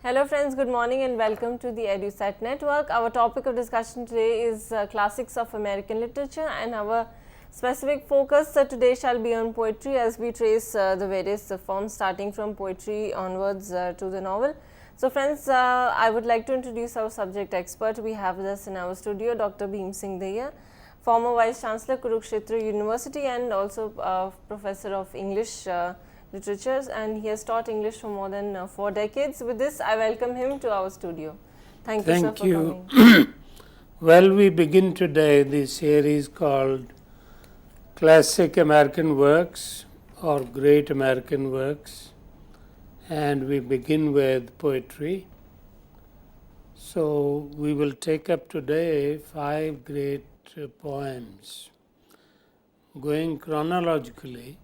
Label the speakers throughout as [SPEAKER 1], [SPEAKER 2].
[SPEAKER 1] Hello friends, good morning and welcome to the EduSat Network. Our topic of discussion today is classics of American literature, and our specific focus today shall be on poetry as we trace the various forms starting from poetry onwards to the novel. So friends, I would like to introduce our subject expert. We have with us in our studio Dr. Bhim Singh Daya, former Vice Chancellor, Kurukshetra University, and also Professor of English Literatures, and he has taught English for more than 4 decades. With this, I welcome him to our studio. Thank you, sir, for coming.
[SPEAKER 2] Well, we begin today the series called Classic American Works or Great American Works, and we begin with poetry. So we will take up today 5 great poems. Going chronologically,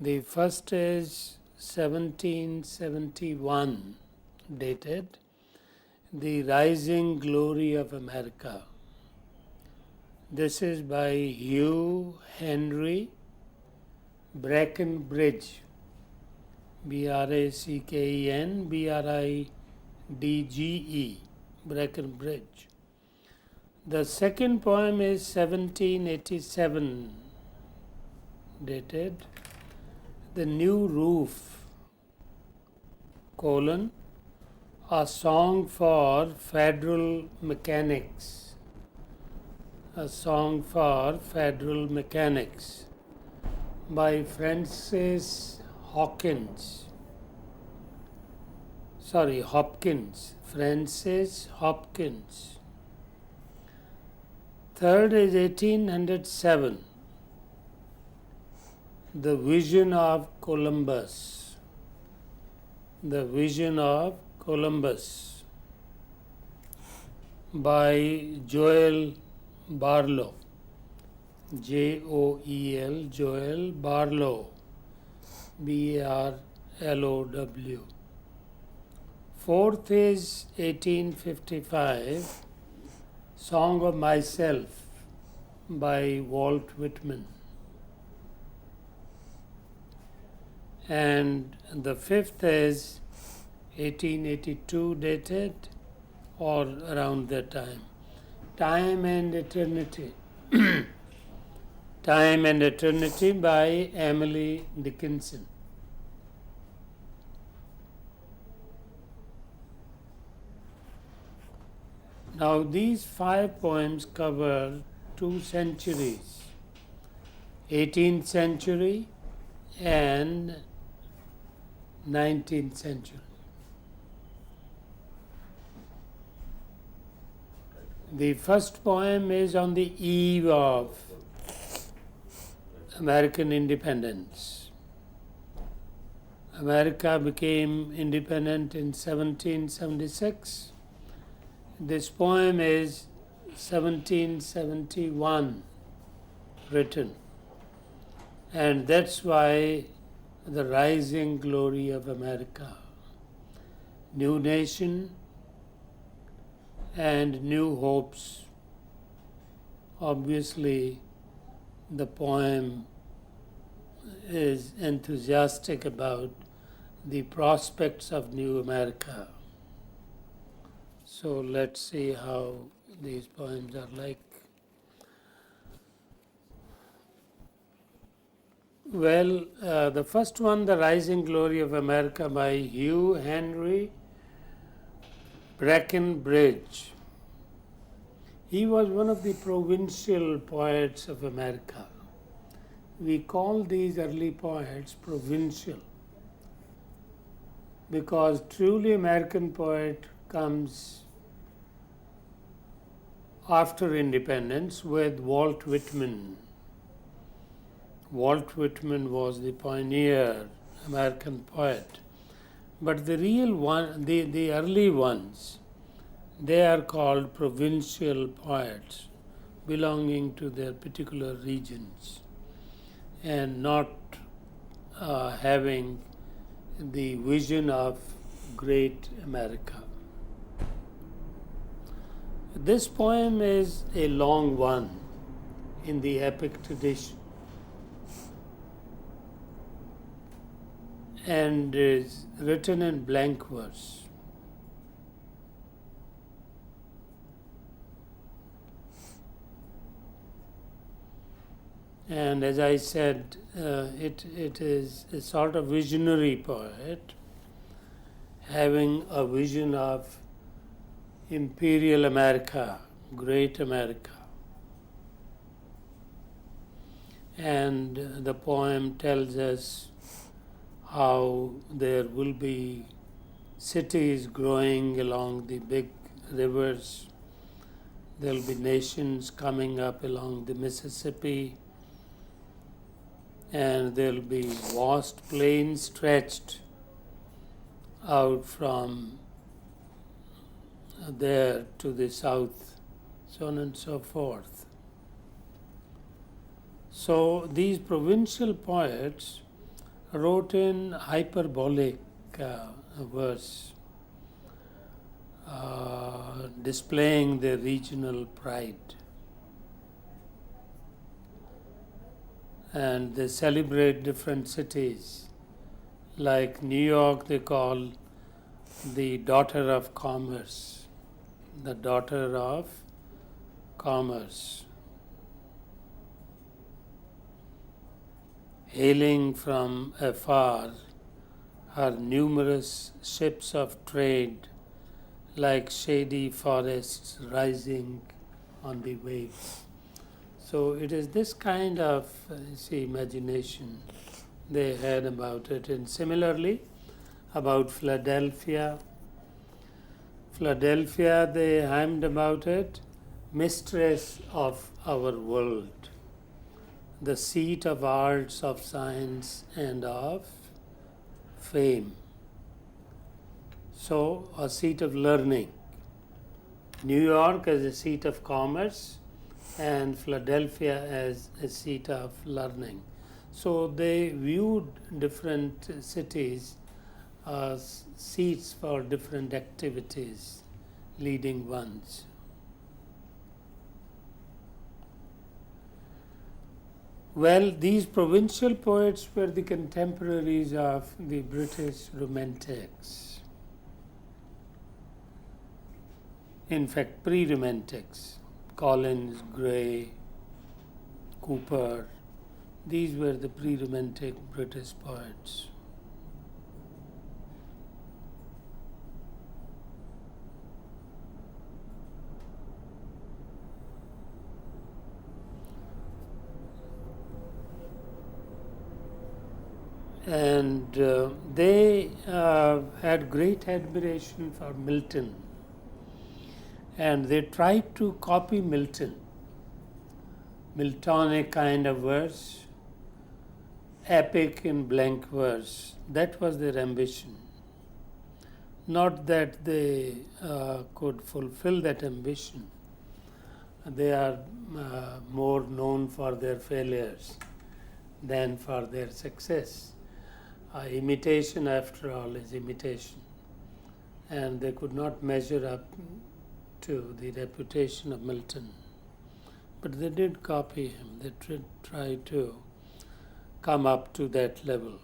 [SPEAKER 2] the first is 1771 dated, The Rising Glory of America. This is by Hugh Henry Breckinridge, Bracken Bridge, Breckinridge. The second poem is 1787 dated, The New Roof, A Song for Federal Mechanics. A Song for Federal Mechanics by Hopkins. Francis Hopkins. Third is 1807. The Vision of Columbus. The Vision of Columbus by Joel Barlow. Joel, Joel Barlow, Barlow. Fourth is 1855, Song of Myself by Walt Whitman. And the fifth is 1882 dated, or around that time, Time and Eternity. Time and Eternity by Emily Dickinson. Now these 5 poems cover 2 centuries, 18th century and 19th century. The first poem is on the eve of American independence. America became independent in 1776. This poem is 1771 written, and that's why The Rising Glory of America. New nation and new hopes. Obviously, the poem is enthusiastic about the prospects of new America. So let's see how these poems are like. Well, the first one, The Rising Glory of America by Hugh Henry Breckinridge. He was one of the provincial poets of America. We call these early poets provincial because truly American poet comes after independence with Walt Whitman. Walt Whitman was the pioneer American poet. But the real one, the early ones, they are called provincial poets belonging to their particular regions and not having the vision of great America. This poem is a long one in the epic tradition and is written in blank verse. And as I said, it is a sort of visionary poet having a vision of imperial America, great America. And the poem tells us how there will be cities growing along the big rivers. There will be nations coming up along the Mississippi, and there will be vast plains stretched out from there to the south, so on and so forth. So these provincial poets wrote in hyperbolic verse, displaying their regional pride. And they celebrate different cities. Like New York, they call the daughter of commerce, the daughter of commerce. Hailing from afar are numerous ships of trade, like shady forests rising on the waves. So it is this kind of imagination they had about it. And similarly, about Philadelphia. Philadelphia, they hymned about it, mistress of our world, the seat of arts, of science, and of fame. So, a seat of learning. New York as a seat of commerce, and Philadelphia as a seat of learning. So, they viewed different cities as seats for different activities, leading ones. Well, these provincial poets were the contemporaries of the British Romantics. In fact, pre-Romantics, Collins, Gray, Cooper, these were the pre-Romantic British poets. And they had great admiration for Milton, and they tried to copy Milton, Miltonic kind of verse, epic in blank verse. That was their ambition. Not that they could fulfill that ambition. They are more known for their failures than for their success. Imitation, after all, is imitation, and they could not measure up to the reputation of Milton. But they did copy him. They tried to come up to that level.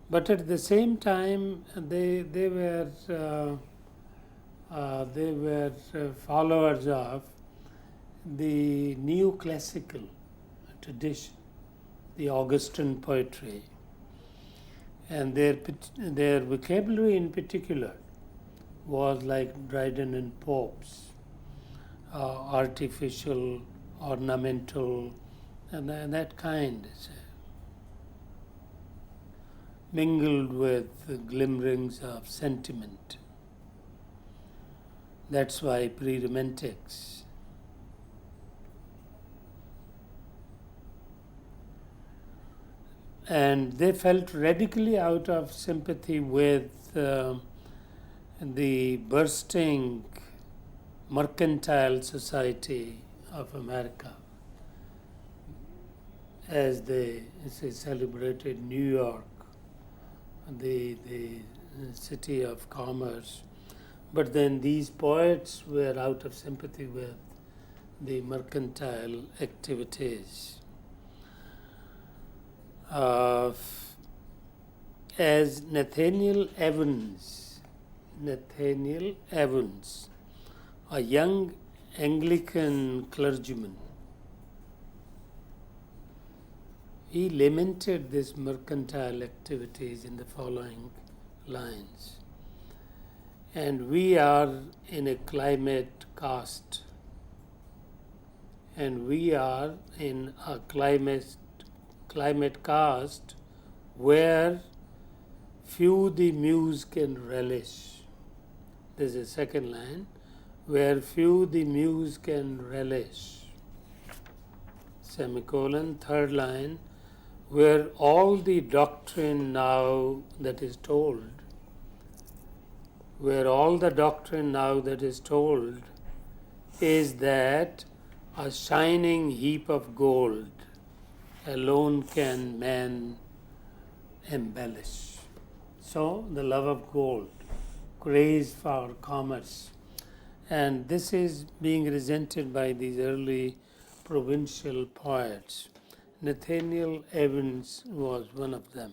[SPEAKER 2] But at the same time, they were followers of the neoclassical tradition, the Augustan poetry. And their vocabulary in particular was like Dryden and Pope's, artificial, ornamental, and that kind, mingled with glimmerings of sentiment. That's why pre-Romantics. And they felt radically out of sympathy with the bursting mercantile society of America as they celebrated New York, the city of commerce. But then these poets were out of sympathy with the mercantile activities. As Nathaniel Evans, a young Anglican clergyman, he lamented these mercantile activities in the following lines. And we are in a climate caste, and we are in a climate caste where few the muse can relish. There's a second line, where few the muse can relish. Semicolon, third line, where all the doctrine now that is told, is that a shining heap of gold alone can man embellish. So the love of gold, craze for commerce, and this is being resented by these early provincial poets. Nathaniel Evans was one of them.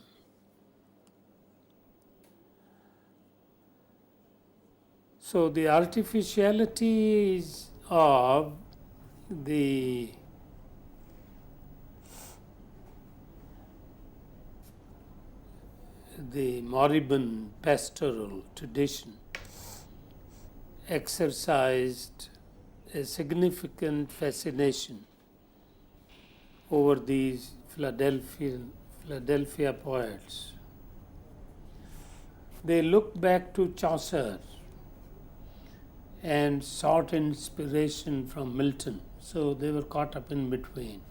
[SPEAKER 2] So the artificialities of the moribund pastoral tradition exercised a significant fascination over these Philadelphia poets. They looked back to Chaucer and sought inspiration from Milton, so they were caught up in between.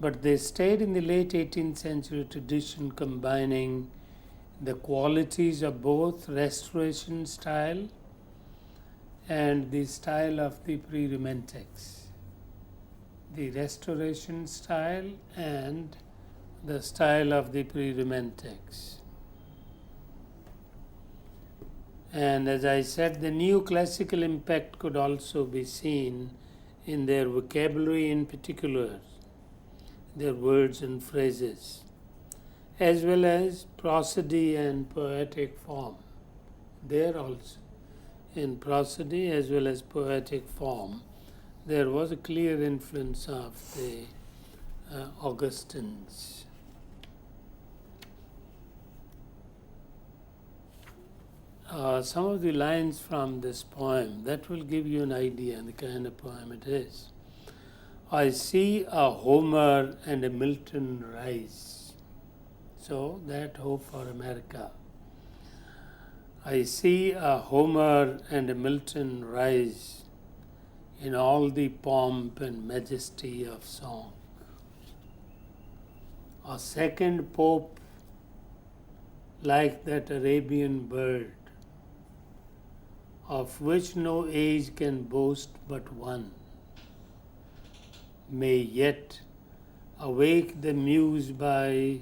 [SPEAKER 2] But they stayed in the late 18th century tradition, combining the qualities of both Restoration style and the style of the pre-Romantics. The Restoration style and the style of the pre-Romantics. And as I said, the new classical impact could also be seen in their vocabulary, in particular, their words and phrases, as well as prosody and poetic form. There also, in prosody as well as poetic form, there was a clear influence of the Augustines. Some of the lines from this poem, that will give you an idea of the kind of poem it is. I see a Homer and a Milton rise. So that hope for America. I see a Homer and a Milton rise in all the pomp and majesty of song. A second Pope like that Arabian bird, of which no age can boast but one, may yet awake the muse by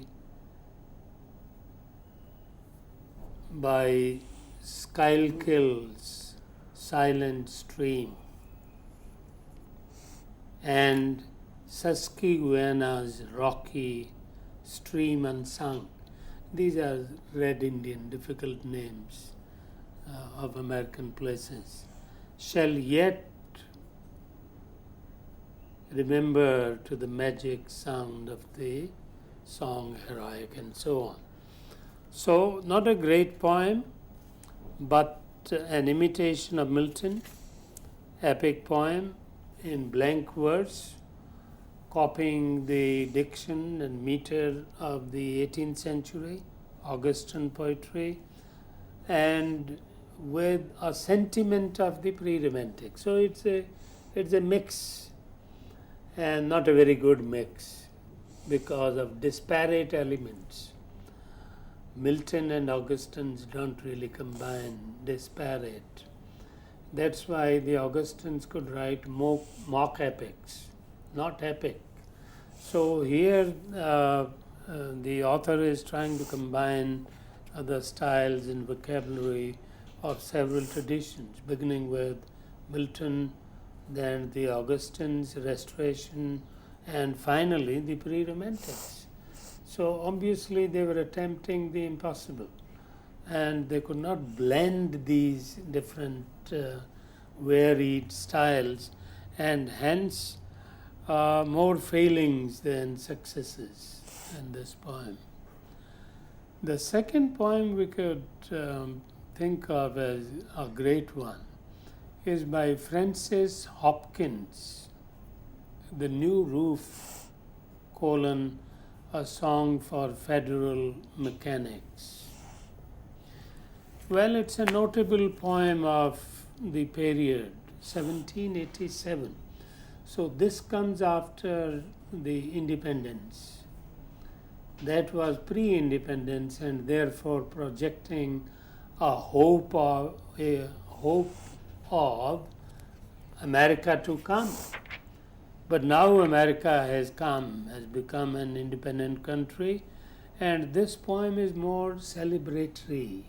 [SPEAKER 2] Schuylkill's silent stream and Susquehanna's rocky stream unsung. These are Red Indian, difficult names of American places. Shall yet remember to the magic sound of the song heroic, and so on. So, not a great poem, but an imitation of Milton, epic poem in blank verse, copying the diction and meter of the 18th century, Augustan poetry, and with a sentiment of the pre-Romantic. So it's a mix, and not a very good mix because of disparate elements. Milton and Augustans don't really combine, disparate. That's why the Augustans could write mock epics, not epic. So here the author is trying to combine the styles and vocabulary of several traditions, beginning with Milton, then the Augustines, Restoration, and finally the pre-Romantics. So obviously they were attempting the impossible, and they could not blend these different varied styles, and hence more failings than successes in this poem. The second poem we could think of as a great one is by Francis Hopkins, The New Roof, a song for federal mechanics. Well, it's a notable poem of the period, 1787. So this comes after the independence. That was pre-independence, and therefore projecting a hope of America to come. But now America has become an independent country, and this poem is more celebratory.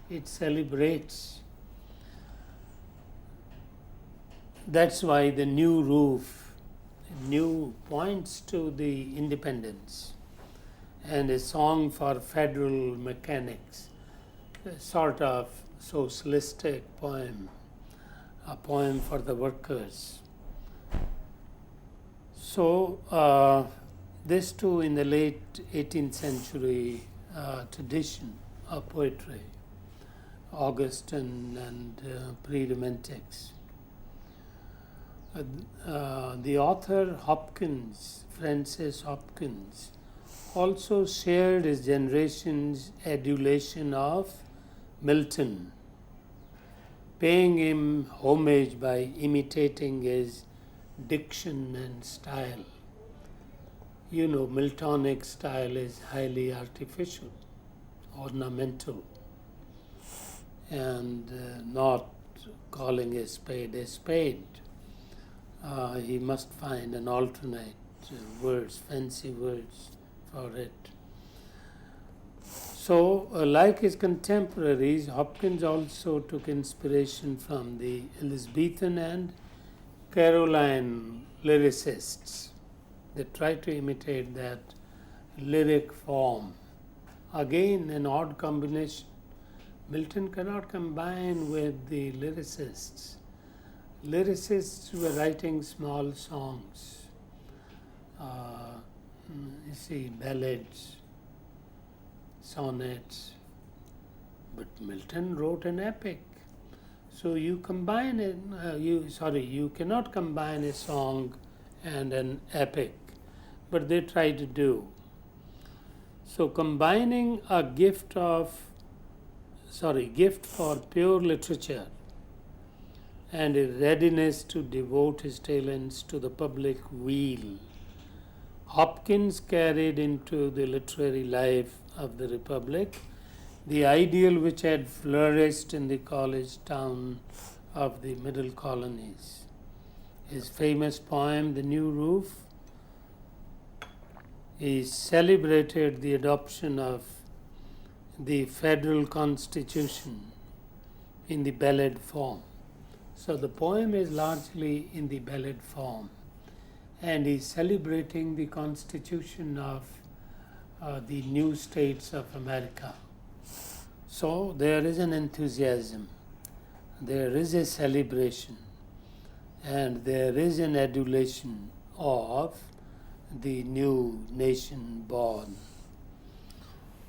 [SPEAKER 2] It celebrates. That's why the new roof, new points to the independence, and a song for federal mechanics, a sort of socialistic poem, a poem for the workers. So this too in the late 18th century tradition of poetry, Augustan and pre-romantics. The author Hopkins, Francis Hopkins, also shared his generation's adulation of Milton, paying him homage by imitating his diction and style. You know, Miltonic style is highly artificial, ornamental, and not calling a spade a spade. He must find an alternate words, fancy words for it. So, like his contemporaries, Hopkins also took inspiration from the Elizabethan and Caroline lyricists. They tried to imitate that lyric form. Again, an odd combination. Milton cannot combine with the lyricists. Lyricists were writing small songs, ballads, sonnets, but Milton wrote an epic. So you combine it. You cannot combine a song and an epic, but they try to do. So combining a gift for pure literature and a readiness to devote his talents to the public weal, Hopkins carried into the literary life of the Republic the ideal which had flourished in the college town of the middle colonies. His famous poem, The New Roof, he celebrated the adoption of the federal constitution in the ballad form. So the poem is largely in the ballad form, and he's celebrating the constitution of the new states of America. So there is an enthusiasm, there is a celebration, and there is an adulation of the new nation born.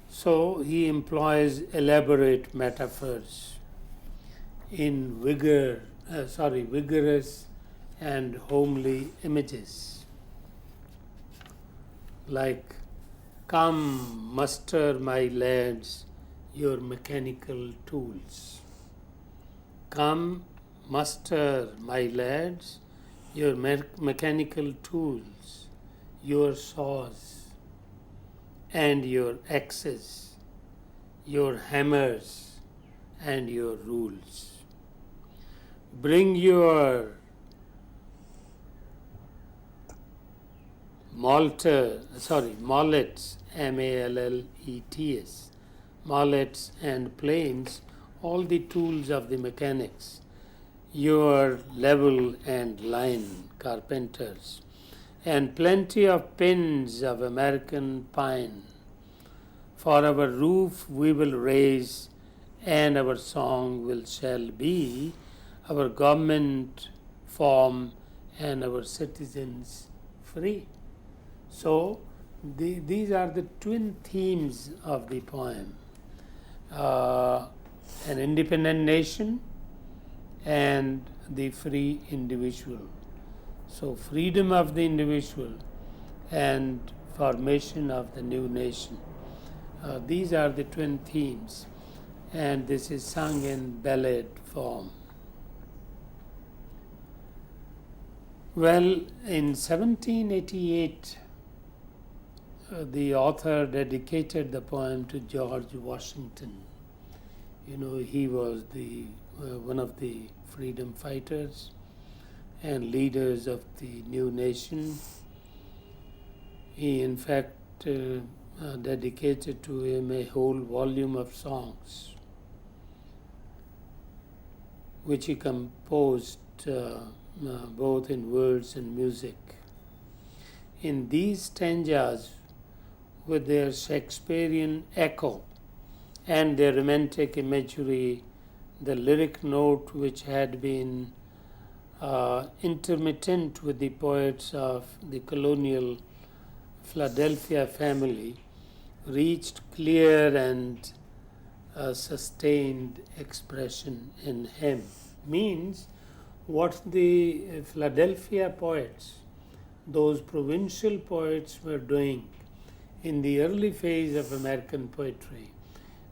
[SPEAKER 2] So he employs elaborate metaphors in vigorous and homely images, like, "Come, muster, my lads, your mechanical tools. Come, muster, my lads, your mechanical tools, your saws and your axes, your hammers and your rules. Bring your mallets, M-A-L-L-E-T-S, mallets and planes, all the tools of the mechanics, your level and line carpenters, and plenty of pins of American pine. For our roof we will raise, and our song shall be, our government form, and our citizens free. So these are the twin themes of the poem. An independent nation and the free individual. So freedom of the individual and formation of the new nation. These are the twin themes, and this is sung in ballad form. Well, in 1788, the author dedicated the poem to George Washington. You know, he was the one of the freedom fighters and leaders of the new nation. He, in fact, dedicated to him a whole volume of songs, which he composed both in words and music. In these stanzas, with their Shakespearean echo and their romantic imagery, the lyric note which had been intermittent with the poets of the colonial Philadelphia family reached clear and sustained expression in him. Means what the Philadelphia poets, those provincial poets, were doing in the early phase of American poetry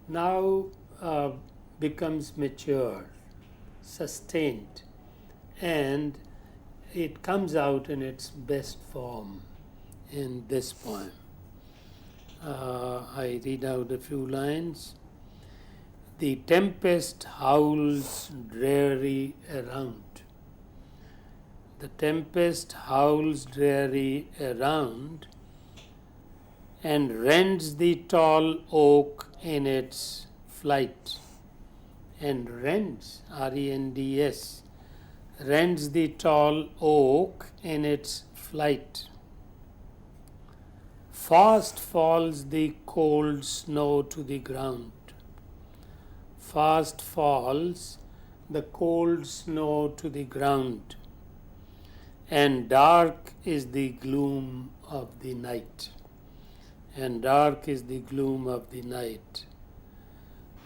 [SPEAKER 2] now becomes mature, sustained, and it comes out in its best form in this poem. I read out a few lines. The tempest howls dreary around. The tempest howls dreary around and rends the tall oak in its flight. And rends, R-E-N-D-S, rends the tall oak in its flight. Fast falls the cold snow to the ground. Fast falls the cold snow to the ground, and dark is the gloom of the night. And dark is the gloom of the night.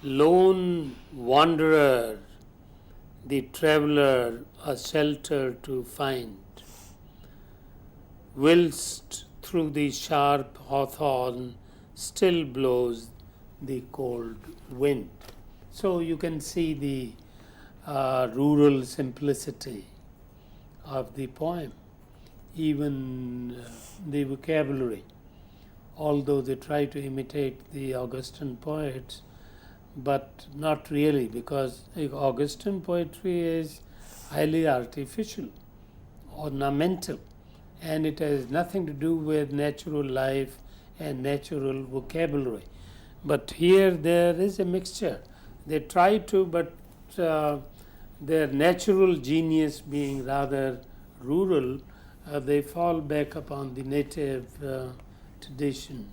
[SPEAKER 2] Lone wanderer, the traveller, a shelter to find, whilst through the sharp hawthorn still blows the cold wind. So you can see the rural simplicity of the poem, even the vocabulary. Although they try to imitate the Augustan poets, but not really, because Augustan poetry is highly artificial, ornamental, and it has nothing to do with natural life and natural vocabulary. But here there is a mixture. They try to, but their natural genius being rather rural, they fall back upon the native tradition.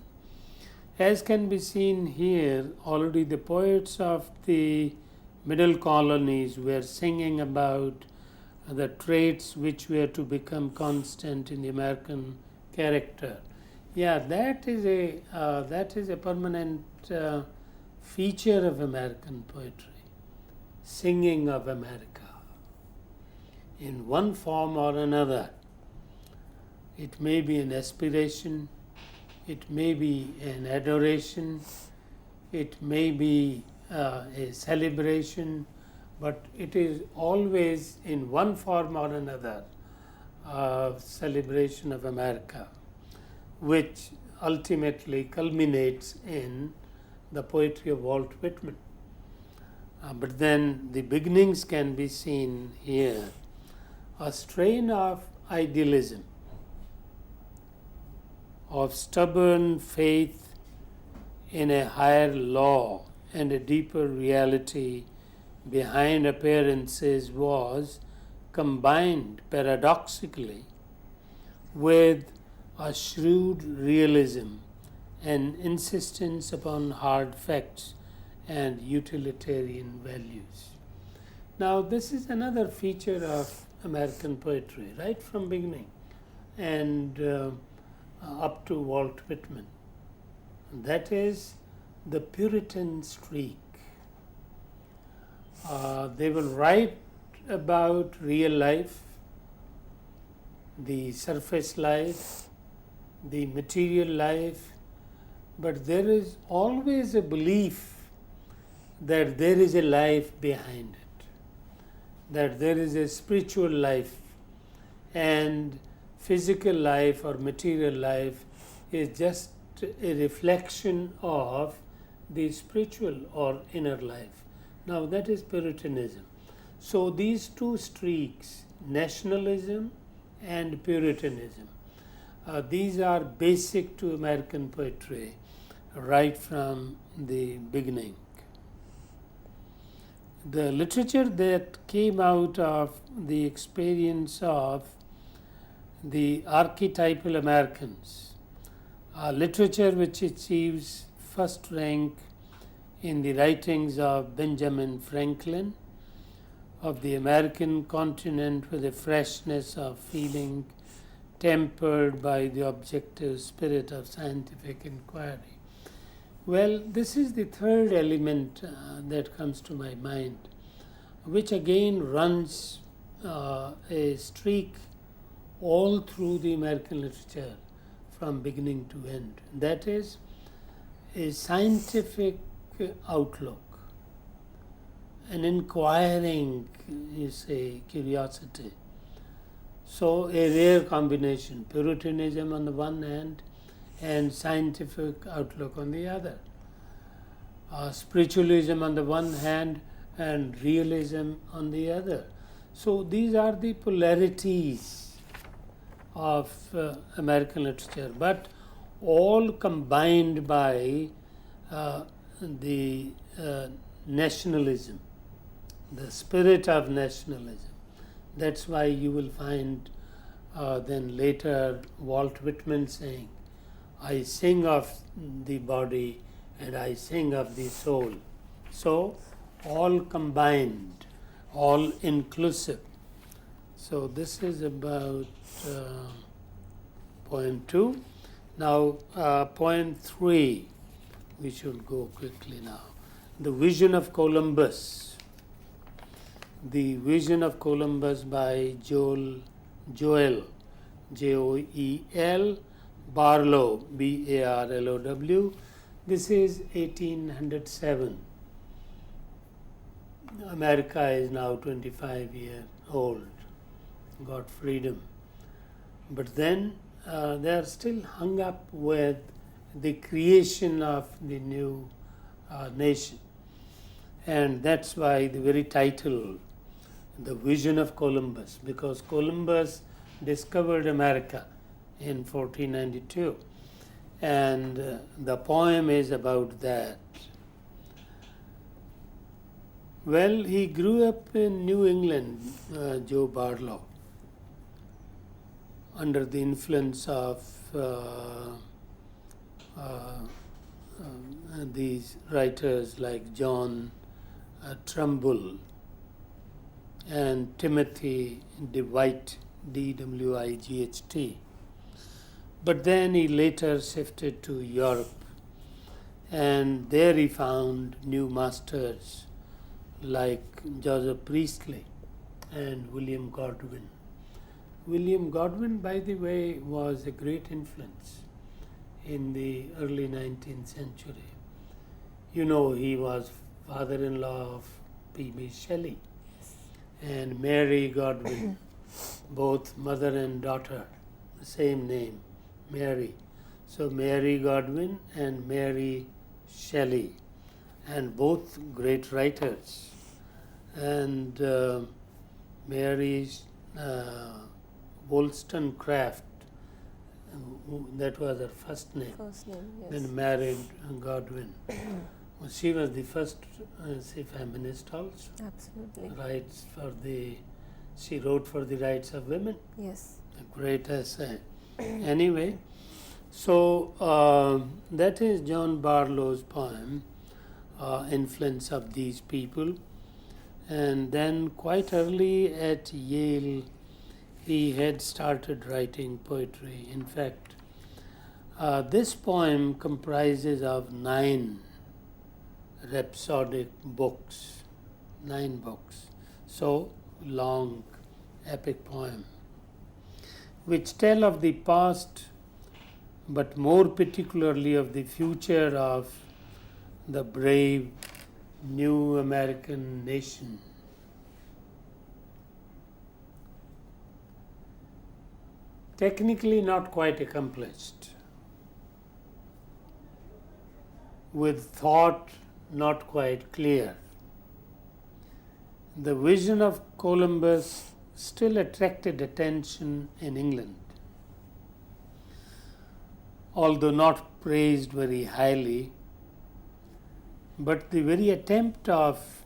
[SPEAKER 2] As can be seen here, already the poets of the middle colonies were singing about the traits which were to become constant in the American character. Yeah, that is a permanent feature of American poetry, singing of America in one form or another. It may be an aspiration, it may be an adoration, it may be a celebration, but it is always in one form or another a celebration of America, which ultimately culminates in the poetry of Walt Whitman. But then the beginnings can be seen here, a strain of idealism, of stubborn faith in a higher law and a deeper reality behind appearances was combined paradoxically with a shrewd realism and insistence upon hard facts and utilitarian values. Now, this is another feature of American poetry right from beginning. and up to Walt Whitman. That is the Puritan streak. They will write about real life, the surface life, the material life, but there is always a belief that there is a life behind it, that there is a spiritual life, and physical life or material life is just a reflection of the spiritual or inner life. Now that is Puritanism. So these two streaks, nationalism and Puritanism, these are basic to American poetry right from the beginning. The literature that came out of the experience of the archetypal Americans, literature which achieves first rank in the writings of Benjamin Franklin, of the American continent with a freshness of feeling tempered by the objective spirit of scientific inquiry. Well, this is the third element that comes to my mind, which again runs a streak all through the American literature from beginning to end. That is a scientific outlook, an inquiring, you say, curiosity. So a rare combination, Puritanism on the one hand and scientific outlook on the other. Spiritualism on the one hand and realism on the other. So these are the polarities of American literature, but all combined by the nationalism, the spirit of nationalism. That's why you will find then later Walt Whitman saying, I sing of the body and I sing of the soul. So all combined, all inclusive. So this is about point 2. Now point 3, we should go quickly now. The Vision of Columbus. The Vision of Columbus by Joel, Joel Barlow, Barlow. This is 1807. America is now 25 years old, got freedom. But then they are still hung up with the creation of the new nation. And that's why the very title, The Vision of Columbus, because Columbus discovered America in 1492. And the poem is about that. Well, he grew up in New England, Joe Barlow, under the influence of these writers like John Trumbull and Timothy DeWitt, D-W-I-G-H-T. But then he later shifted to Europe, and there he found new masters like Joseph Priestley and William Godwin. William Godwin, by the way, was a great influence in the early 19th century. You know, he was father-in-law of P.B. Shelley and Mary Godwin, both mother and daughter, the same name, Mary. So Mary Godwin and Mary Shelley, and both great writers. And Mary Wollstonecraft, that was her first name.
[SPEAKER 1] Yes.
[SPEAKER 2] Then married Godwin. She was the first feminist also.
[SPEAKER 1] Absolutely.
[SPEAKER 2] She wrote for the rights of women.
[SPEAKER 1] Yes.
[SPEAKER 2] A great essay. Anyway, so that is John Barlow's poem, Influence of These People. And then quite early at Yale, he had started writing poetry. In fact, this poem comprises of 9 rhapsodic books, 9 books, so long epic poem, which tell of the past, but more particularly of the future of the brave new American nation. Technically not quite accomplished, with thought not quite clear. The vision of Columbus still attracted attention in England, although not praised very highly, but the very attempt of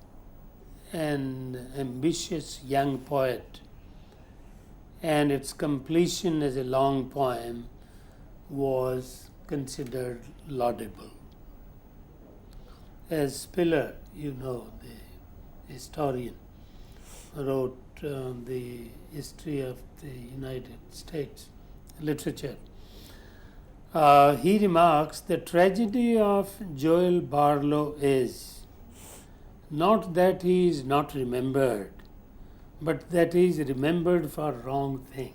[SPEAKER 2] an ambitious young poet and its completion as a long poem was considered laudable. As Spiller, the historian, wrote the history of the United States literature, he remarks, the tragedy of Joel Barlow is not that he is not remembered, but that he is remembered for wrong thing,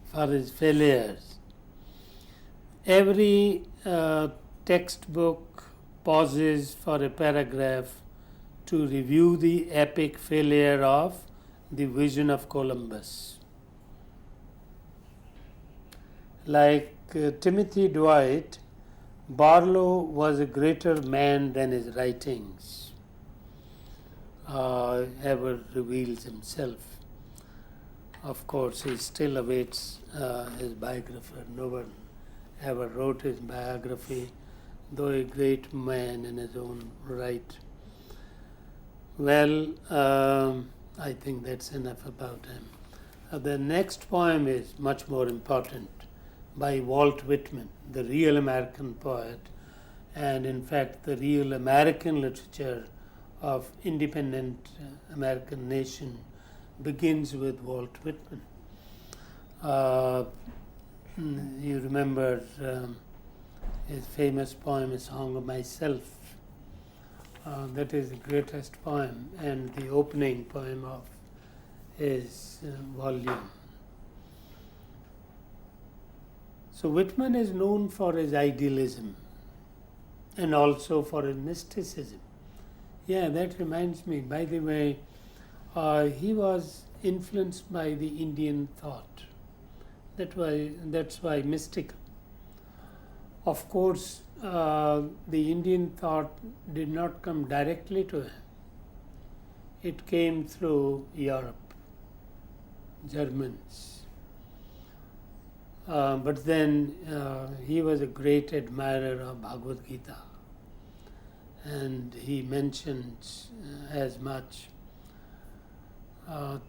[SPEAKER 2] for his failures. Every textbook pauses for a paragraph to review the epic failure of the vision of Columbus. Like Timothy Dwight, Barlow was a greater man than his writings ever reveals himself. Of course, he still awaits his biographer. No one ever wrote his biography, though a great man in his own right. Well, I think that's enough about him. The next poem is much more important, by Walt Whitman, the real American poet, and in fact the real American literature of independent American nation begins with Walt Whitman. You remember his famous poem, A Song of Myself. That is the greatest poem and the opening poem of his volume. So Whitman is known for his idealism and also for his mysticism. Yeah, that reminds me, by the way, he was influenced by the Indian thought. That's why mystical. Of course, the Indian thought did not come directly to him. It came through Europe, Germans. But then he was a great admirer of Bhagavad Gita, and he mentions as much.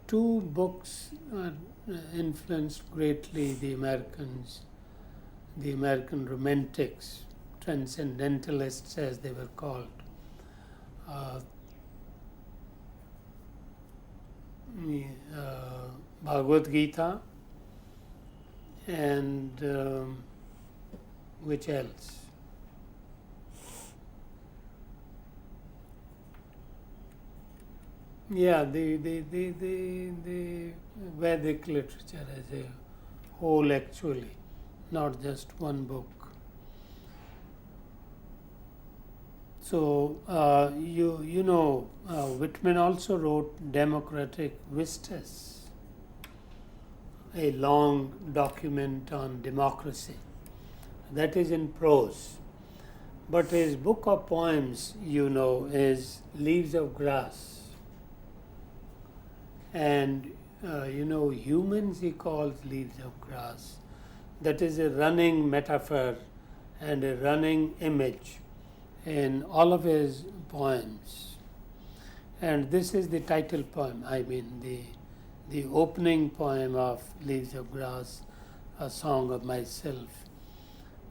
[SPEAKER 2] 2 books influenced greatly the Americans, the American romantics, transcendentalists as they were called. Bhagavad Gita and which else? Yeah, the Vedic literature as a whole, actually, not just one book. So Whitman also wrote Democratic Vistas, a long document on democracy. That is in prose. But his book of poems, is Leaves of Grass. And, humans he calls leaves of grass. That is a running metaphor and a running image in all of his poems. And this is the title poem, the opening poem of Leaves of Grass, A Song of Myself.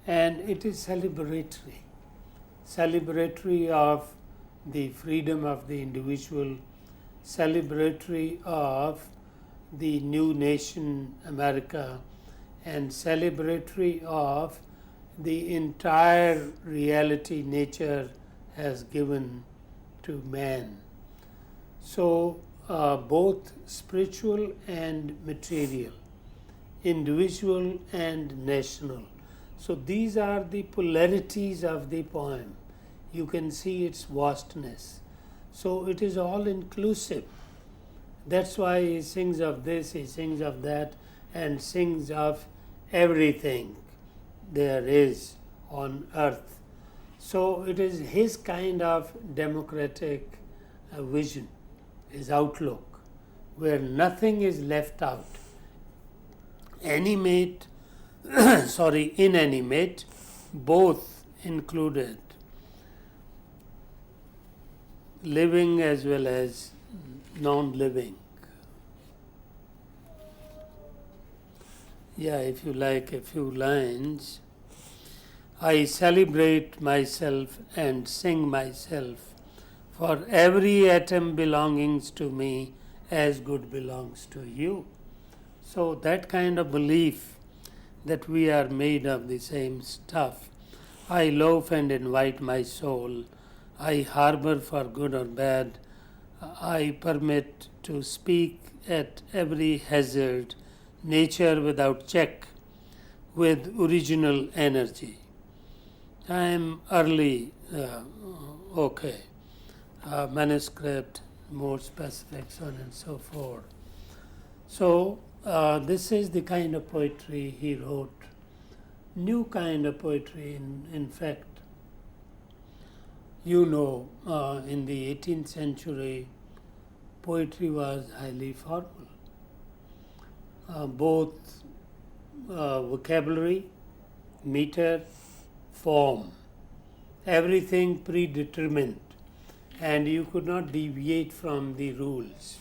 [SPEAKER 2] And it is celebratory of the freedom of the individual, celebratory of the new nation America and celebratory of the entire reality nature has given to man. So both spiritual and material, individual and national. So these are the polarities of the poem. You can see its vastness. So it is all inclusive. That's why he sings of this, he sings of that, and sings of everything there is on earth. So it is his kind of democratic vision, his outlook, where nothing is left out. Animate, inanimate, both included, living as well as non-living. Yeah, if you like a few lines. I celebrate myself and sing myself, for every atom belongings to me as good belongs to you. So that kind of belief that we are made of the same stuff. I loaf and invite my soul. I harbor for good or bad. I permit to speak at every hazard, nature without check, with original energy. I am early, manuscript, more specifics, so on and so forth. So this is the kind of poetry he wrote, new kind of poetry in fact. You know, in the 18th century, poetry was highly formal. Both vocabulary, meter, form, everything predetermined, and you could not deviate from the rules.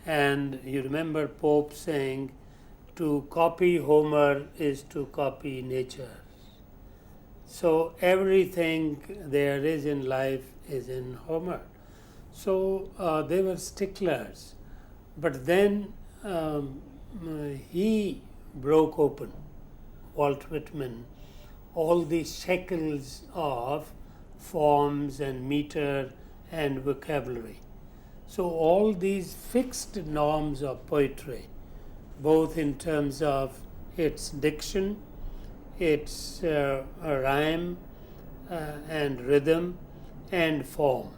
[SPEAKER 2] And you remember Pope saying, to copy Homer is to copy nature. So everything there is in life is in Homer. So they were sticklers. But then he broke open, Walt Whitman, all the shackles of forms and meter and vocabulary. So all these fixed norms of poetry, both in terms of its diction, its rhyme and rhythm and form.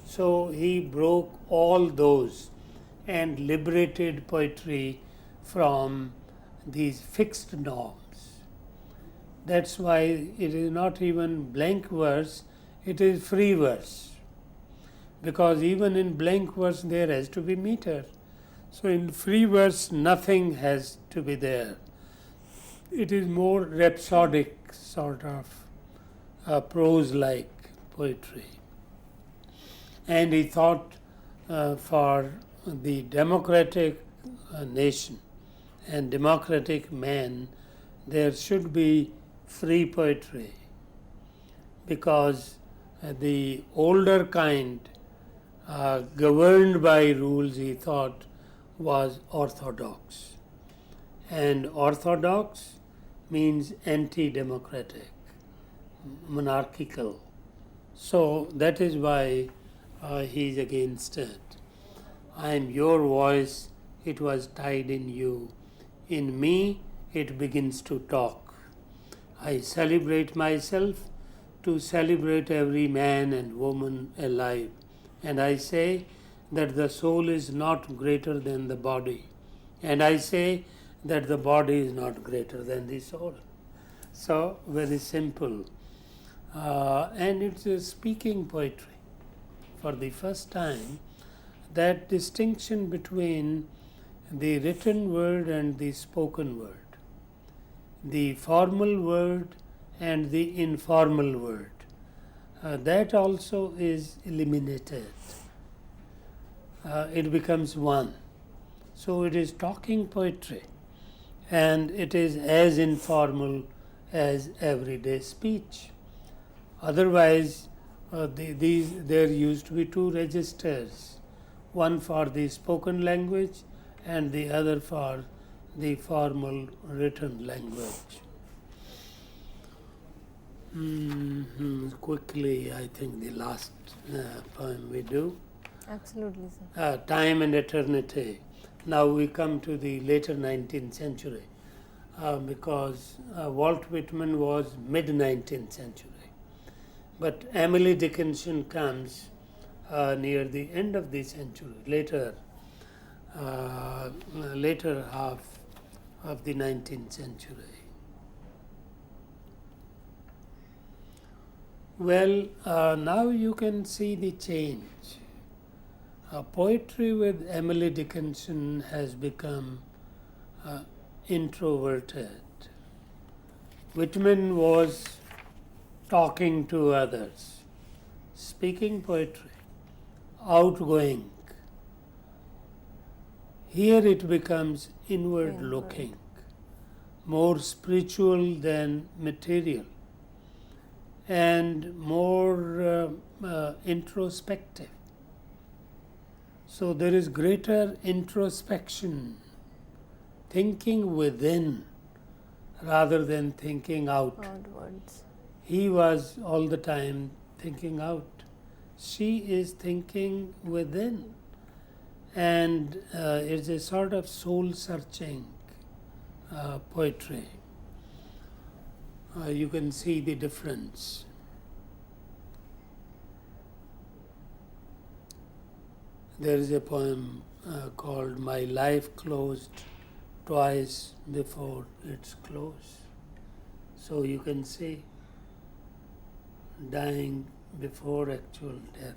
[SPEAKER 2] So he broke all those and liberated poetry from these fixed norms. That's why it is not even blank verse, it is free verse. Because even in blank verse there has to be meter. So in free verse nothing has to be there. It is more rhapsodic sort of prose-like poetry. And he thought for the democratic nation and democratic man, there should be free poetry, because the older kind, governed by rules, he thought was orthodox. And orthodox means anti-democratic, monarchical. So that is why he is against it. I am your voice, it was tied in you. In me, it begins to talk. I celebrate myself to celebrate every man and woman alive. And I say that the soul is not greater than the body. And I say that the body is not greater than the soul. So, very simple. And it's a speaking poetry. For the first time, that distinction between the written word and the spoken word, the formal word and the informal word, that also is eliminated. It becomes one. So it is talking poetry, and it is as informal as everyday speech. Otherwise, there used to be two registers, one for the spoken language and the other for the formal written language. Quickly, I think the last poem we do.
[SPEAKER 1] Absolutely, sir.
[SPEAKER 2] Time and Eternity. Now we come to the later 19th century because Walt Whitman was mid-19th century. But Emily Dickinson comes near the end of the century, later half of the 19th century. Well, now you can see the change. Poetry with Emily Dickinson has become introverted. Whitman was talking to others, speaking poetry, outgoing. Here it becomes inward looking, more spiritual than material, and more introspective. So there is greater introspection, thinking within rather than thinking out.
[SPEAKER 1] Outwards.
[SPEAKER 2] He was all the time thinking out. She is thinking within. And it's a sort of soul-searching poetry. You can see the difference. There is a poem called My Life Closed Twice Before Its Close. So you can see dying before actual death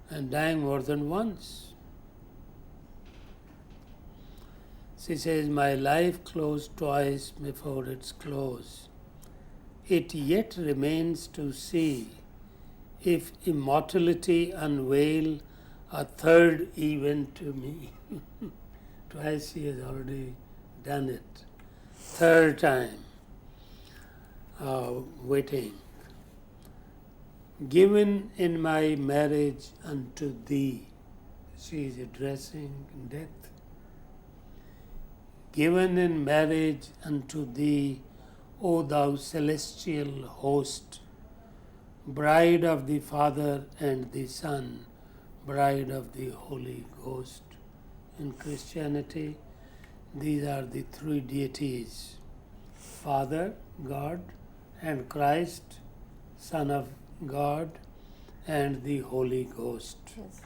[SPEAKER 2] and dying more than once. She says, my life closed twice before its close. It yet remains to see if immortality unveil a third event to me. Twice she has already done it. Third time, waiting. Given in my marriage unto thee. She is addressing death. Given in marriage unto thee, O thou celestial host, bride of the Father and the Son, bride of the Holy Ghost. In Christianity, these are the three deities: Father, God, and Christ, Son of God, and the Holy Ghost.
[SPEAKER 1] Yes.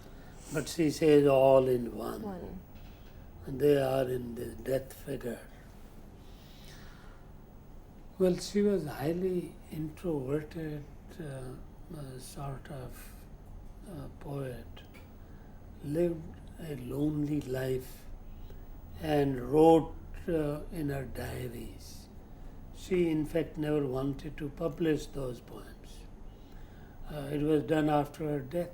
[SPEAKER 2] But she says all in one.
[SPEAKER 1] One.
[SPEAKER 2] And they are in the death figure. Well, she was highly introverted sort of poet, lived a lonely life and wrote in her diaries. She in fact never wanted to publish those poems. It was done after her death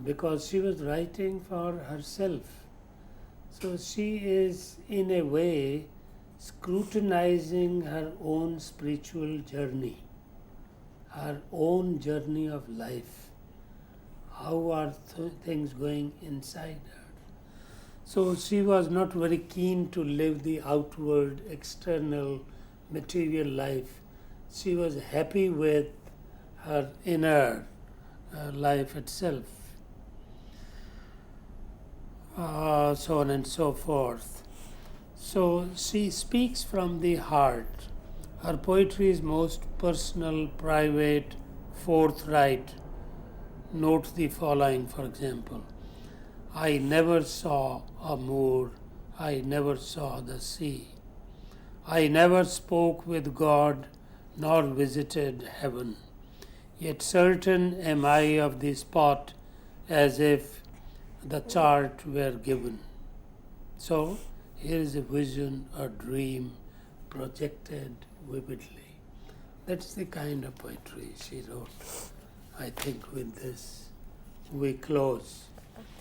[SPEAKER 2] because she was writing for herself. So she is in a way scrutinizing her own spiritual journey, her own journey of life. How are things going inside her? So she was not very keen to live the outward, external, material life. She was happy with her inner life itself. So on and so forth. So she speaks from the heart. Her poetry is most personal, private, forthright. Note the following, for example. I never saw a moor, I never saw the sea. I never spoke with God, nor visited heaven. Yet certain am I of the spot, as if the chart were given. So, here is a vision, a dream, projected vividly. That's the kind of poetry she wrote. I think with this we close.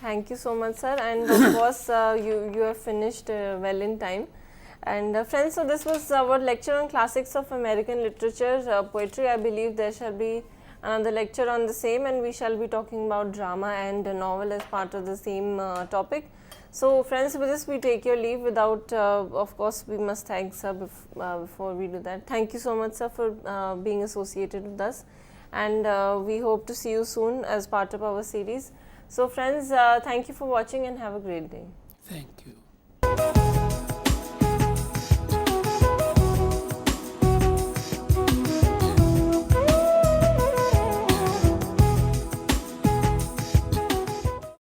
[SPEAKER 1] Thank you so much, sir. And of course, you have finished well in time. And friends, so this was our lecture on classics of American literature, poetry. I believe there shall be another lecture on the same, and we shall be talking about drama and novel as part of the same topic. So friends, with this we take your leave. Without, of course, we must thank sir before we do that. Thank you so much, sir, for being associated with us, and we hope to see you soon as part of our series. So friends, thank you for watching and have a great day.
[SPEAKER 2] Thank you.